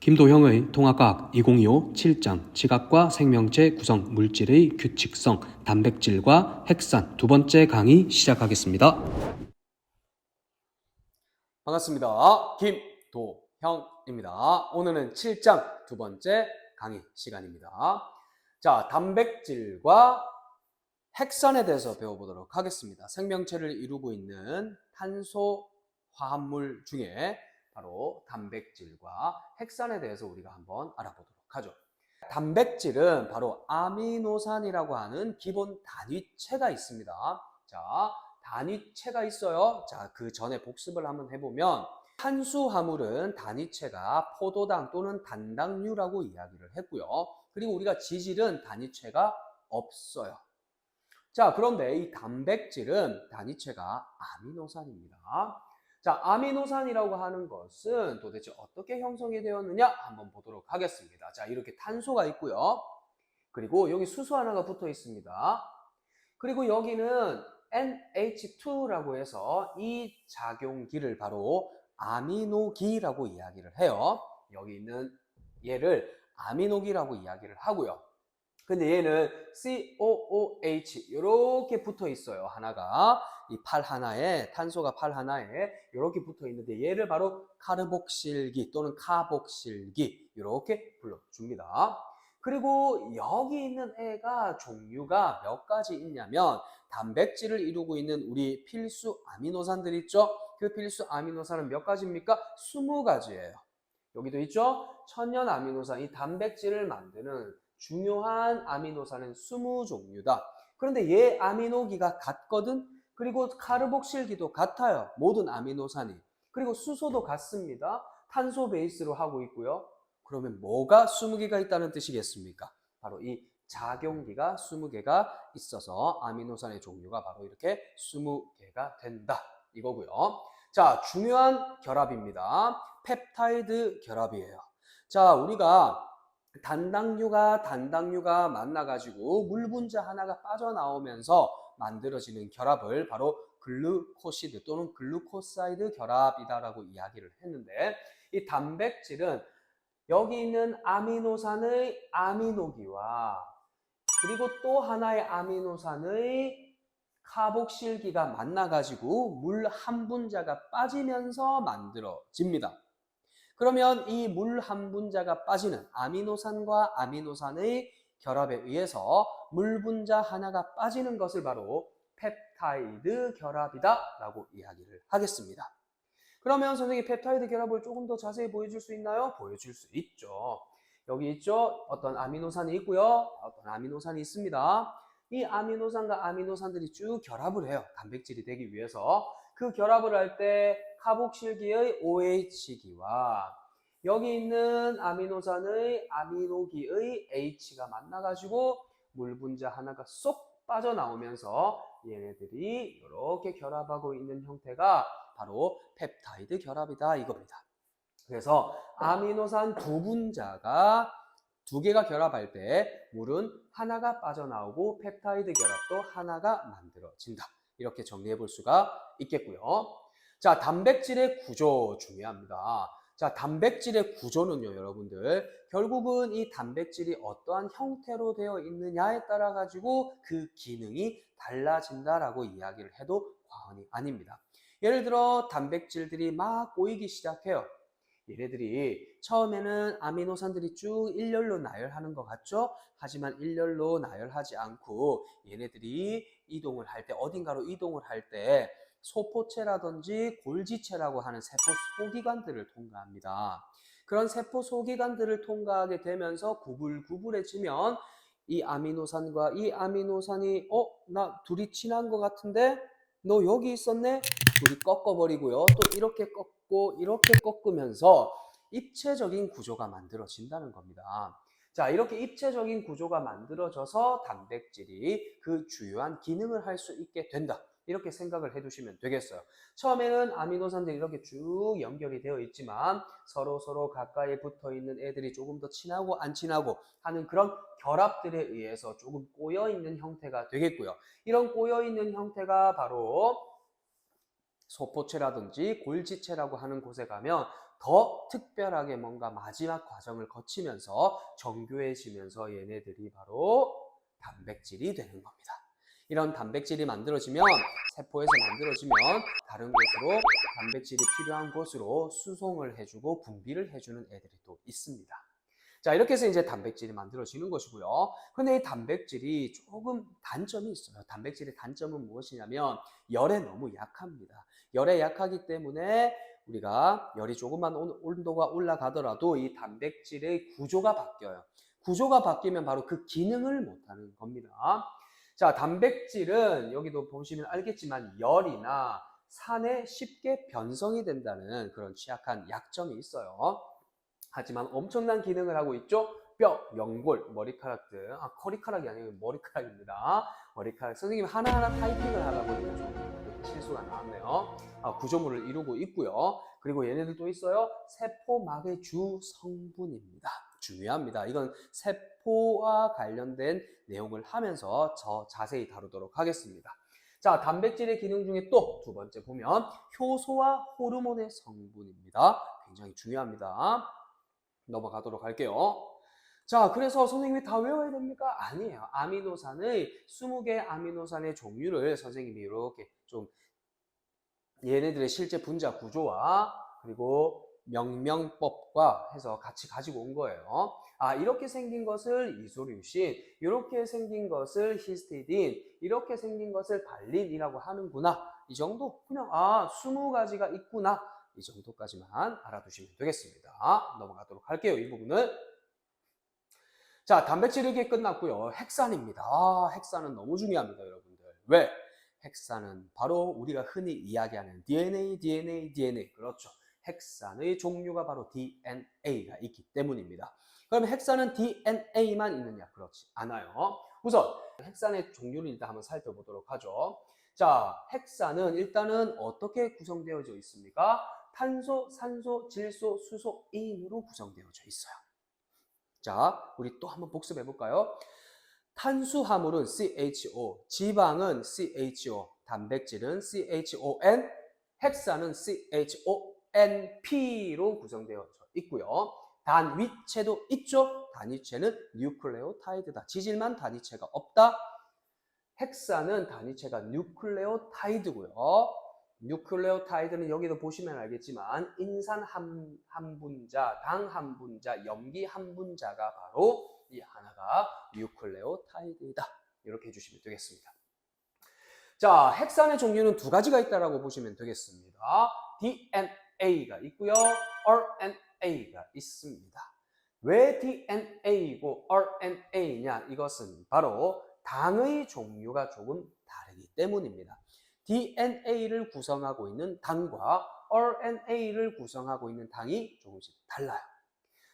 김도형의 통합과학 2025 7장 지각과 생명체 구성 물질의 규칙성 단백질과 핵산 두 번째 강의 시작하겠습니다. 반갑습니다. 김도형입니다. 오늘은 7장 두 번째 강의 시간입니다. 자, 단백질과 핵산에 대해서 배워보도록 하겠습니다. 생명체를 이루고 있는 탄소 화합물 중에 바로 단백질과 핵산에 대해서 우리가 한번 알아보도록 하죠. 단백질은 바로 아미노산이라고 하는 기본 단위체가 있습니다. 자, 단위체가 있어요. 자, 그 전에 복습을 한번 해보면 탄수화물은 단위체가 포도당 또는 단당류라고 이야기를 했고요. 그리고 우리가 지질은 단위체가 없어요. 자, 그런데 이 단백질은 단위체가 아미노산입니다. 자, 아미노산이라고 하는 것은 도대체 어떻게 형성이 되었느냐 한번 보도록 하겠습니다. 자, 이렇게 탄소가 있고요. 그리고 여기 수소 하나가 붙어 있습니다. 그리고 여기는 NH2라고 해서 이 작용기를 바로 아미노기라고 이야기를 해요. 여기 있는 얘를 아미노기라고 이야기를 하고요. 근데 얘는 COOH 이렇게 붙어 있어요. 하나가 이 팔 하나에 탄소가 팔 하나에 이렇게 붙어 있는데 얘를 바로 카르복실기 또는 카복실기 이렇게 불러줍니다. 그리고 여기 있는 애가 종류가 몇 가지 있냐면 단백질을 이루고 있는 우리 필수 아미노산들 있죠? 그 필수 아미노산은 몇 가지입니까? 20가지예요. 여기도 있죠? 천연 아미노산, 이 단백질을 만드는 중요한 아미노산은 20종류다. 그런데 얘 아미노기가 같거든? 그리고 카르복실기도 같아요. 모든 아미노산이. 그리고 수소도 같습니다. 탄소 베이스로 하고 있고요. 그러면 뭐가 20개가 있다는 뜻이겠습니까? 바로 이 작용기가 20개가 있어서 아미노산의 종류가 바로 이렇게 20개가 된다. 이거고요. 자, 중요한 결합입니다. 펩타이드 결합이에요. 자, 우리가 단당류가 만나가지고 물 분자 하나가 빠져나오면서 만들어지는 결합을 바로 글루코시드 또는 글루코사이드 결합이다라고 이야기를 했는데 이 단백질은 여기 있는 아미노산의 아미노기와 그리고 또 하나의 아미노산의 카복실기가 만나가지고 물 한 분자가 빠지면서 만들어집니다. 그러면 이 물 한 분자가 빠지는 아미노산과 아미노산의 결합에 의해서 물 분자 하나가 빠지는 것을 바로 펩타이드 결합이다 라고 이야기를 하겠습니다. 그러면 선생님 펩타이드 결합을 조금 더 자세히 보여줄 수 있나요? 보여줄 수 있죠. 여기 있죠? 어떤 아미노산이 있고요. 어떤 아미노산이 있습니다. 이 아미노산과 아미노산들이 쭉 결합을 해요. 단백질이 되기 위해서. 그 결합을 할 때 카복실기의 OH기와 여기 있는 아미노산의 아미노기의 H가 만나가지고 물 분자 하나가 쏙 빠져나오면서 얘네들이 이렇게 결합하고 있는 형태가 바로 펩타이드 결합이다 이겁니다. 그래서 아미노산 두 분자가 두 개가 결합할 때 물은 하나가 빠져나오고 펩타이드 결합도 하나가 만들어진다. 이렇게 정리해 볼 수가 있겠고요. 자, 단백질의 구조 중요합니다. 자, 단백질의 구조는요, 여러분들. 결국은 이 단백질이 어떠한 형태로 되어 있느냐에 따라 가지고 그 기능이 달라진다라고 이야기를 해도 과언이 아닙니다. 예를 들어 단백질들이 막 꼬이기 시작해요. 얘네들이 처음에는 아미노산들이 쭉 일렬로 나열하는 것 같죠? 하지만 일렬로 나열하지 않고 얘네들이 이동을 할 때, 어딘가로 이동을 할 때 소포체라든지 골지체라고 하는 세포 소기관들을 통과합니다. 그런 세포 소기관들을 통과하게 되면서 구불구불해지면 이 아미노산과 이 아미노산이 나 둘이 친한 것 같은데 너 여기 있었네? 둘이 꺾어버리고요. 또 이렇게 꺾고 이렇게 꺾으면서 입체적인 구조가 만들어진다는 겁니다. 자, 이렇게 입체적인 구조가 만들어져서 단백질이 그 주요한 기능을 할 수 있게 된다. 이렇게 생각을 해두시면 되겠어요. 처음에는 아미노산들이 이렇게 쭉 연결이 되어 있지만 서로 가까이 붙어 있는 애들이 조금 더 친하고 안 친하고 하는 그런 결합들에 의해서 조금 꼬여 있는 형태가 되겠고요. 이런 꼬여 있는 형태가 바로 소포체라든지 골지체라고 하는 곳에 가면 더 특별하게 뭔가 마지막 과정을 거치면서 정교해지면서 얘네들이 바로 단백질이 되는 겁니다. 이런 단백질이 만들어지면 세포에서 만들어지면 다른 곳으로 단백질이 필요한 곳으로 수송을 해주고 분비를 해주는 애들이 또 있습니다. 자, 이렇게 해서 이제 단백질이 만들어지는 것이고요. 근데 이 단백질이 조금 단점이 있어요. 단백질의 단점은 무엇이냐면 열에 너무 약합니다. 열에 약하기 때문에 우리가 열이 조금만 온도가 올라가더라도 이 단백질의 구조가 바뀌어요. 구조가 바뀌면 바로 그 기능을 못하는 겁니다. 자, 단백질은 여기도 보시면 알겠지만 열이나 산에 쉽게 변성이 된다는 그런 취약한 약점이 있어요. 하지만 엄청난 기능을 하고 있죠. 뼈, 연골, 머리카락 등. 커리카락이 아니고 머리카락입니다. 머리카락. 선생님이 하나하나 타이핑을 하다 보니까 좀 실수가 나왔네요. 구조물을 이루고 있고요. 그리고 얘네들 또 있어요. 세포막의 주 성분입니다. 중요합니다. 이건 세포와 관련된 내용을 하면서 더 자세히 다루도록 하겠습니다. 자, 단백질의 기능 중에 또 두 번째 보면 효소와 호르몬의 성분입니다. 굉장히 중요합니다. 넘어가도록 할게요. 자, 그래서 선생님이 다 외워야 됩니까? 아니에요. 아미노산의 20개 아미노산의 종류를 선생님이 이렇게 좀 얘네들의 실제 분자 구조와 그리고 명명법과 해서 같이 가지고 온 거예요. 이렇게 생긴 것을 이소류신, 이렇게 생긴 것을 히스티딘, 이렇게 생긴 것을 발린이라고 하는구나. 이 정도? 그냥 20가지가 있구나. 이 정도까지만 알아두시면 되겠습니다. 넘어가도록 할게요. 이 부분은. 자, 단백질 이렇게 끝났고요. 핵산입니다. 핵산은 너무 중요합니다, 여러분들. 왜? 핵산은 바로 우리가 흔히 이야기하는 DNA. 그렇죠. 핵산의 종류가 바로 DNA가 있기 때문입니다. 그럼 핵산은 DNA만 있느냐? 그렇지 않아요. 우선 핵산의 종류를 일단 한번 살펴보도록 하죠. 자, 핵산은 일단은 어떻게 구성되어져 있습니까? 탄소, 산소, 질소, 수소, 인으로 구성되어져 있어요. 자, 우리 또 한번 복습해 볼까요? 탄수화물은 CHO, 지방은 CHO, 단백질은 CHON, 핵산은 CHONP로 구성되어져 있고요. 단위체도 있죠. 단위체는 뉴클레오타이드다. 지질만 단위체가 없다. 핵산은 단위체가 뉴클레오타이드고요. 뉴클레오타이드는 여기도 보시면 알겠지만 인산 한 분자, 당 한 분자, 염기 한 분자가 바로 이 하나가 뉴클레오타이드이다. 이렇게 해주시면 되겠습니다. 자, 핵산의 종류는 두 가지가 있다라고 보시면 되겠습니다. DNA가 있고요. RNA가 있습니다. 왜 DNA이고 RNA냐? 이것은 바로 당의 종류가 조금 다르기 때문입니다. DNA를 구성하고 있는 당과 RNA를 구성하고 있는 당이 조금씩 달라요.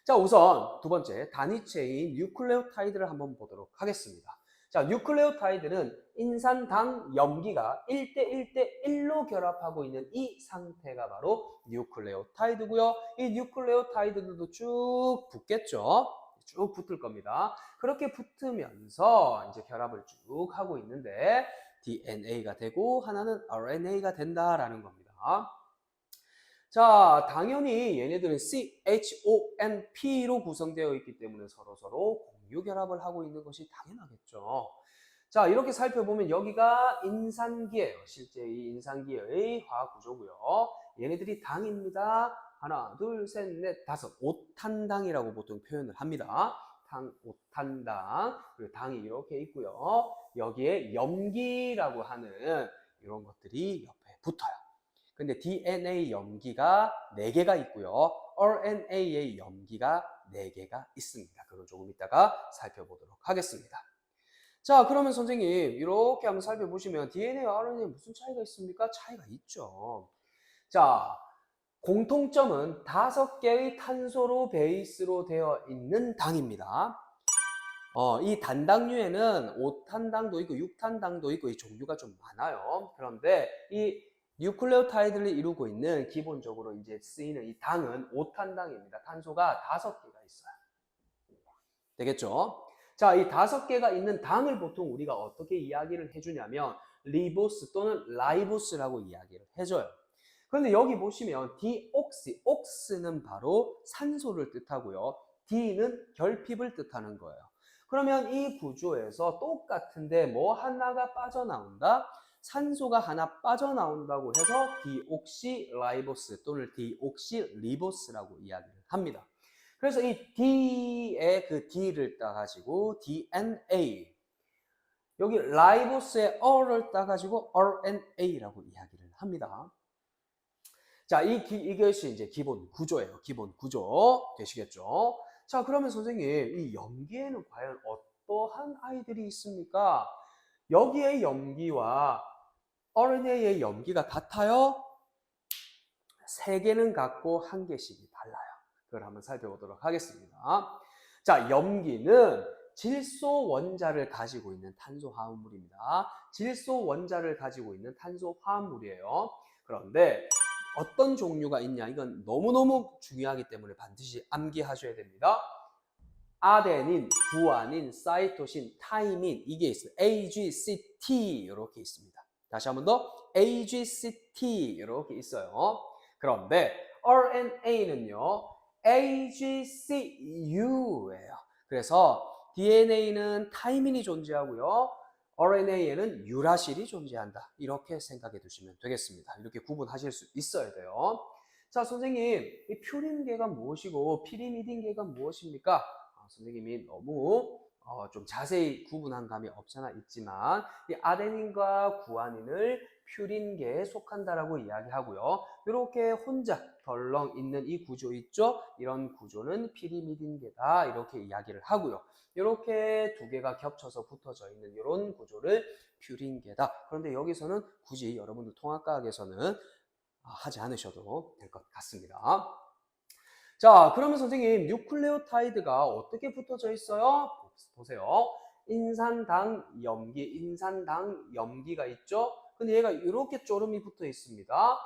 자, 우선 두 번째 단위체인 뉴클레오타이드를 한번 보도록 하겠습니다. 자, 뉴클레오타이드는 인산당 염기가 1대1대1로 결합하고 있는 이 상태가 바로 뉴클레오타이드고요. 이 뉴클레오타이드들도 쭉 붙겠죠. 쭉 붙을 겁니다. 그렇게 붙으면서 이제 결합을 쭉 하고 있는데 DNA가 되고 하나는 RNA가 된다라는 겁니다. 자, 당연히 얘네들은 CHONP로 구성되어 있기 때문에 서로 공유 결합을 하고 있는 것이 당연하겠죠. 자, 이렇게 살펴보면 여기가 인산기예요. 실제 이 인산기의 화학 구조고요. 얘네들이 당입니다. 하나, 둘, 셋, 넷, 다섯. 5탄당이라고 보통 표현을 합니다. 당, 5탄당. 그리고 당이 이렇게 있고요. 여기에 염기라고 하는 이런 것들이 옆에 붙어요. 근데 DNA 염기가 4개가 있고요. RNA의 염기가 4개가 있습니다. 그건 조금 이따가 살펴보도록 하겠습니다. 자, 그러면 선생님 이렇게 한번 살펴보시면 DNA와 RNA에 무슨 차이가 있습니까? 차이가 있죠. 자, 공통점은 5개의 탄소로 베이스로 되어 있는 당입니다. 이 단당류에는 5탄당도 있고 6탄당도 있고 이 종류가 좀 많아요. 그런데 이 뉴클레오타이드를 이루고 있는 기본적으로 이제 쓰이는 이 당은 5탄당입니다. 탄소가 5개가 있어요. 되겠죠? 자, 이 5개가 있는 당을 보통 우리가 어떻게 이야기를 해주냐면 리보스 또는 라이보스라고 이야기를 해줘요. 그런데 여기 보시면 디옥시, 옥스는 바로 산소를 뜻하고요. D는 결핍을 뜻하는 거예요. 그러면 이 구조에서 똑같은데 뭐 하나가 빠져나온다? 산소가 하나 빠져나온다고 해서 디옥시라이보스 또는 디옥시리보스라고 이야기를 합니다. 그래서 이 D의 그 D를 따가지고 DNA, 여기 라이보스의 R을 따가지고 RNA라고 이야기를 합니다. 자, 이것이 이제 기본 구조예요. 기본 구조 되시겠죠? 자, 그러면 선생님, 이 염기에는 과연 어떠한 아이들이 있습니까? 여기의 염기와 RNA의 염기가 같아요? 3개는 같고 1개씩이 달라요. 그걸 한번 살펴보도록 하겠습니다. 자, 염기는 질소 원자를 가지고 있는 탄소 화합물입니다. 질소 원자를 가지고 있는 탄소 화합물이에요. 그런데 어떤 종류가 있냐? 이건 너무너무 중요하기 때문에 반드시 암기하셔야 됩니다. 아데닌, 구아닌, 사이토신, 타이민, 이게 있어요. AGCT 이렇게 있습니다. 다시 한 번 더 AGCT 이렇게 있어요. 그런데 RNA는요 AGCU예요. 그래서 DNA는 타이민이 존재하고요, RNA에는 유라실이 존재한다. 이렇게 생각해 두시면 되겠습니다. 이렇게 구분하실 수 있어야 돼요. 자, 선생님, 이 퓨린계가 무엇이고 피리미딘계가 무엇입니까? 선생님이 너무 좀 자세히 구분한 감이 없잖아 있지만 이 아데닌과 구아닌을 퓨린계에 속한다라고 이야기하고요. 이렇게 혼자 덜렁 있는 이 구조 있죠? 이런 구조는 피리미딘계다 이렇게 이야기를 하고요. 이렇게 2개가 겹쳐서 붙어져 있는 이런 구조를 퓨린계다. 그런데 여기서는 굳이 여러분들 통합과학에서는 하지 않으셔도 될 것 같습니다. 자, 그러면 선생님, 뉴클레오타이드가 어떻게 붙어져 있어요? 보세요. 인산당 염기가 있죠? 근데 얘가 이렇게 쪼름이 붙어 있습니다.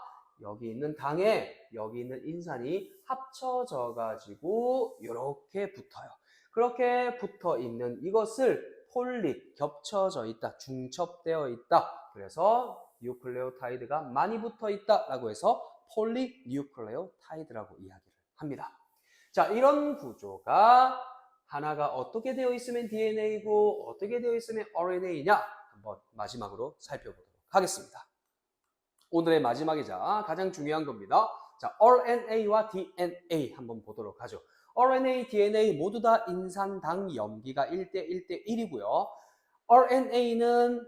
여기 있는 당에 여기 있는 인산이 합쳐져 가지고 이렇게 붙어요. 그렇게 붙어 있는 이것을 폴립, 겹쳐져 있다, 중첩되어 있다. 그래서 뉴클레오타이드가 많이 붙어 있다라고 해서 폴리뉴클레오타이드라고 이야기를 합니다. 자, 이런 구조가 하나가 어떻게 되어 있으면 DNA고 어떻게 되어 있으면 RNA냐 한번 마지막으로 살펴보도록 하겠습니다. 오늘의 마지막이자 가장 중요한 겁니다. 자, RNA와 DNA 한번 보도록 하죠. RNA, DNA 모두 다 인산당 염기가 1대1대1이고요. RNA는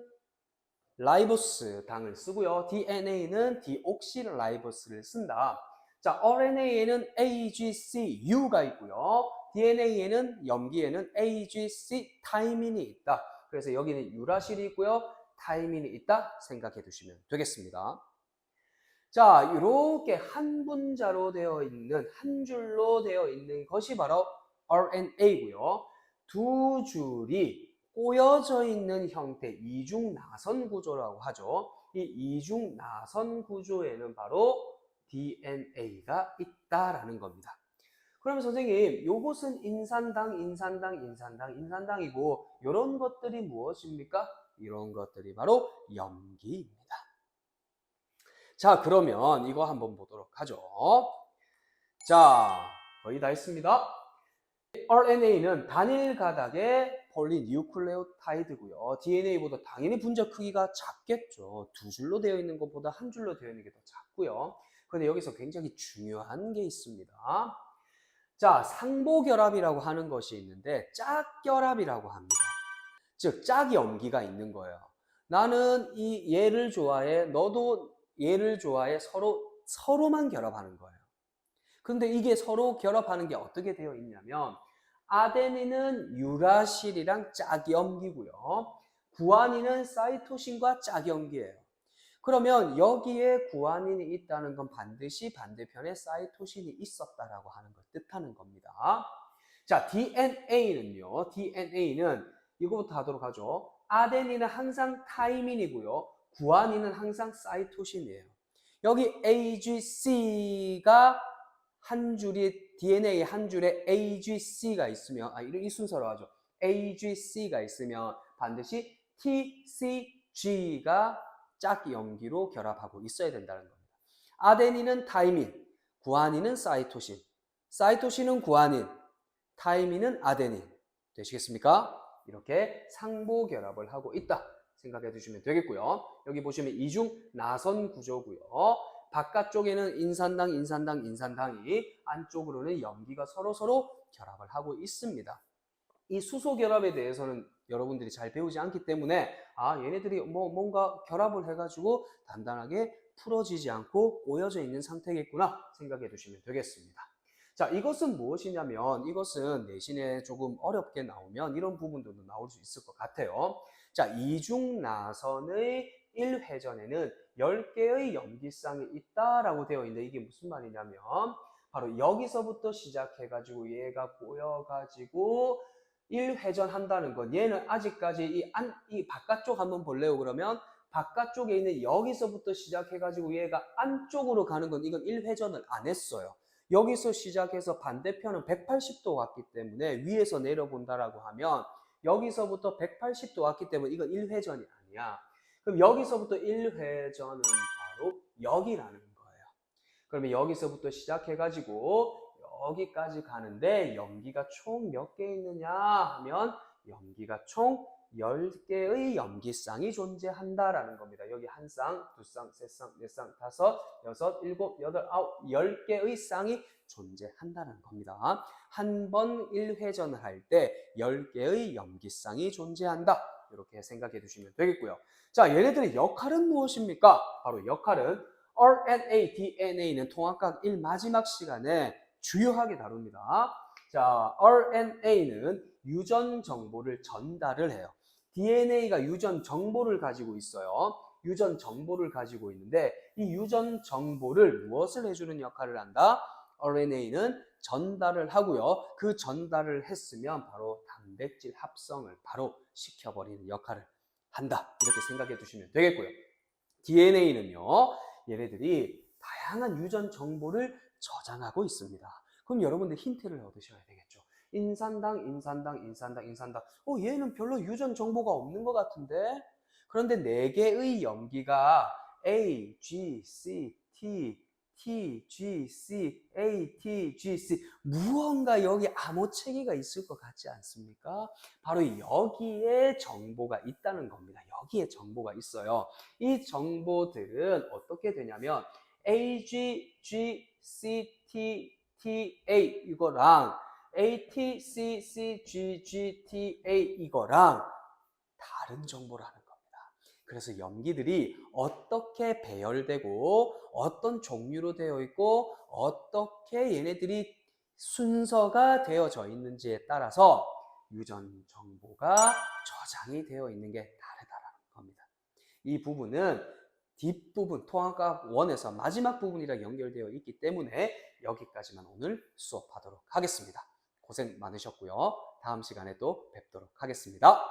라이보스 당을 쓰고요. DNA는 디옥시라이보스를 쓴다. 자, RNA에는 AGCU가 있고요. DNA에는 염기에는 AGC 타이민이 있다. 그래서 여기는 유라실이 있고요. 타이민이 있다 생각해 두시면 되겠습니다. 자, 이렇게 한 분자로 되어 있는, 한 줄로 되어 있는 것이 바로 RNA고요. 2줄이 꼬여져 있는 형태, 이중 나선 구조라고 하죠. 이 이중 나선 구조에는 바로 DNA가 있다라는 겁니다. 그러면 선생님, 요것은 인산당이고 이런 것들이 무엇입니까? 이런 것들이 바로 염기입니다. 자, 그러면 이거 한번 보도록 하죠. 자, 거의 다 했습니다. RNA는 단일 가닥의 폴리뉴클레오타이드고요. DNA보다 당연히 분자 크기가 작겠죠. 2줄로 되어 있는 것보다 한 줄로 되어 있는 게 더 작고요. 그런데 여기서 굉장히 중요한 게 있습니다. 자, 상보결합이라고 하는 것이 있는데 짝결합이라고 합니다. 즉, 짝염기가 있는 거예요. 나는 이 얘를 좋아해, 너도 얘를 좋아해, 서로만 결합하는 거예요. 근데 이게 서로 결합하는 게 어떻게 되어 있냐면 아데닌은 유라실이랑 짝염기고요. 구아닌은 사이토신과 짝염기예요. 그러면 여기에 구아닌이 있다는 건 반드시 반대편에 사이토신이 있었다라고 하는 걸 뜻하는 겁니다. 자, DNA는요. DNA는 이거부터 하도록 하죠. 아데닌은 항상 타이민이고요. 구아닌은 항상 사이토신이에요. 여기 AGC가 한 줄이 DNA 한 줄에 AGC가 있으면 이 순서로 하죠. AGC가 있으면 반드시 TCG가 짝염기로 결합하고 있어야 된다는 겁니다. 아데닌은 타이민, 구아닌은 사이토신, 사이토신은 구아닌, 타이민은 아데닌. 되시겠습니까? 이렇게 상보 결합을 하고 있다 생각해 두시면 되겠고요. 여기 보시면 이중 나선 구조고요. 바깥쪽에는 인산당이, 안쪽으로는 염기가 서로 결합을 하고 있습니다. 이 수소 결합에 대해서는 여러분들이 잘 배우지 않기 때문에 얘네들이 뭔가 결합을 해가지고 단단하게 풀어지지 않고 꼬여져 있는 상태겠구나 생각해 두시면 되겠습니다. 자, 이것은 무엇이냐면 이것은 내신에 조금 어렵게 나오면 이런 부분들도 나올 수 있을 것 같아요. 자, 이중나선의 1회전에는 10개의 염기쌍이 있다라고 되어 있는데 이게 무슨 말이냐면 바로 여기서부터 시작해가지고 얘가 꼬여가지고 1회전 한다는 건 얘는 아직까지 이 바깥쪽 한번 볼래요? 그러면 바깥쪽에 있는 여기서부터 시작해가지고 얘가 안쪽으로 가는 건 이건 1회전을 안 했어요. 여기서 시작해서 반대편은 180도 왔기 때문에 위에서 내려본다라고 하면 여기서부터 180도 왔기 때문에 이건 1회전이 아니야. 그럼 여기서부터 1회전은 바로 여기라는 거예요. 그러면 여기서부터 시작해가지고 여기까지 가는데 염기가 총 몇 개 있느냐 하면 염기가 총 10개의 염기쌍이 존재한다라는 겁니다. 여기 한 쌍, 두 쌍, 세 쌍, 네 쌍, 다섯, 여섯, 일곱, 여덟, 아홉, 10개의 쌍이 존재한다는 겁니다. 한 번 1회전을 할 때 10개의 염기쌍이 존재한다. 이렇게 생각해 두시면 되겠고요. 자, 얘네들의 역할은 무엇입니까? 바로 역할은 RNA, DNA는 통합과학 1 마지막 시간에 주요하게 다룹니다. 자, RNA는 유전 정보를 전달을 해요. DNA가 유전 정보를 가지고 있어요. 유전 정보를 가지고 있는데 이 유전 정보를 무엇을 해주는 역할을 한다? RNA는 전달을 하고요. 그 전달을 했으면 바로 단백질 합성을 바로 시켜버리는 역할을 한다. 이렇게 생각해 두시면 되겠고요. DNA는요. 얘네들이 다양한 유전 정보를 저장하고 있습니다. 그럼 여러분들 힌트를 얻으셔야 되겠죠. 인산당. 얘는 별로 유전 정보가 없는 것 같은데? 그런데 4개의 염기가 A, G, C, T, G, C, A, T, G, C 무언가 여기 암호체계가 있을 것 같지 않습니까? 바로 여기에 정보가 있다는 겁니다. 여기에 정보가 있어요. 이 정보들은 어떻게 되냐면 A, G, G, C, T, T, A 이거랑 A, T, C, C, G, G, T, A 이거랑 다른 정보라는 겁니다. 그래서 염기들이 어떻게 배열되고 어떤 종류로 되어 있고 어떻게 얘네들이 순서가 되어져 있는지에 따라서 유전 정보가 저장이 되어 있는 게 다르다는 겁니다. 이 부분은 뒷부분 통합과학 1에서 마지막 부분이랑 연결되어 있기 때문에 여기까지만 오늘 수업하도록 하겠습니다. 고생 많으셨고요. 다음 시간에 또 뵙도록 하겠습니다.